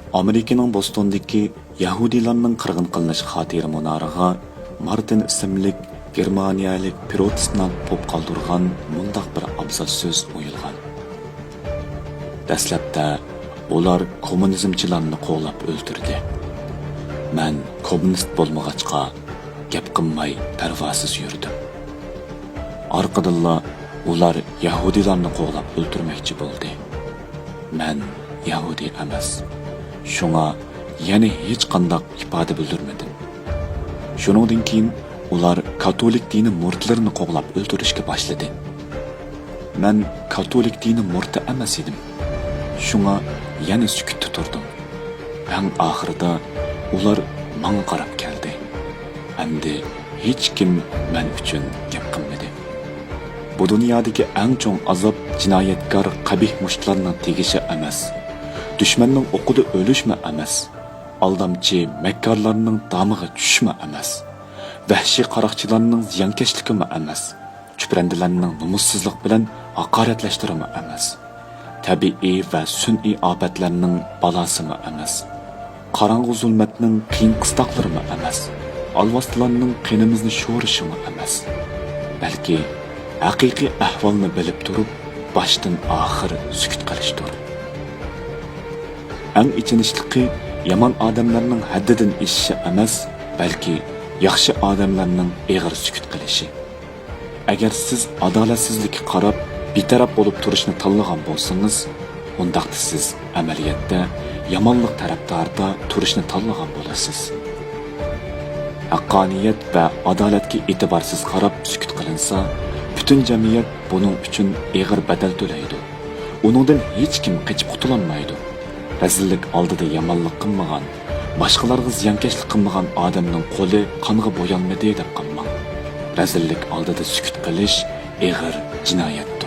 Amerikaning Bostondagi Yahudilarning qirg'in qilinish xotira munoriga Martin ismli Germaniyalik protestant pop qoldirgan mundaq bir abzas so'z o'yilgan. Dastlabda ular kommunizmchilarni qo'llab o'ldirdi. Men kommunist bo'lmag'achqa gap qilmay parvosiz yurdim. Orqadilla ular Yahudilarni qo'llab o'ldirmoqchi bo'ldi. Men Yahudi emas. Şuna yani hech qandaq ifoda bildirmadim. Shuningdan keyin ular katolik dini murtlarini qo'g'lab o'ldirishga boshladi. Men katolik dini murti emas edim. Shunga yana sukutda turdim. Eng oxirida ular menga qarab keldi. Endi hech kim men uchun gap qilmadi. Bu dunyodagi eng chong azob jinoyatkor qabih mushtlarning tegishi emas. Düşmanның o'qida o'lishmi emas, aldamchi makkarlarning damiga tushishmi emas, vahshiy qaroqchilarning ziyonkashligimi emas, chuprandilarning numussizlik bilan haqoratlashtirimi emas, tabiiy va sun'iy ofatlarning balosimi emas, qorong'u zulmatning qiyin qistoqlarimi emas, alvostlarning qinimizni sho'rishimi emas, balki haqiqiy ahvolni bilib turib, boshdan oxir sukut qilishdir. Eng ichinishliqi yomon odamlarning haddidan eshishi emas, balki yaxshi odamlarning eg'ir sukut qilishi. Agar siz adolatsizlikka qarab betaraf bo'lib turishni tanlagan bo'lsangiz, undaqda siz amaliyotda yomonlik tarafdorida turishni tanlagan bo'lasiz. Haqqoniyat va adolatga e'tiborsiz qarab sukut qilinsa, butun jamiyat buning uchun eg'ir badal to'laydi. Uningdan hech kim qochib qutulolmaydi. Rezillik oldida yomonlik qilmagan, boshqalarga ziyonkashlik qilmagan odamning qo'li qonga bo'yanmadi deb qolmang. Rezillik oldida sukut qilish eg'ir jinoyat.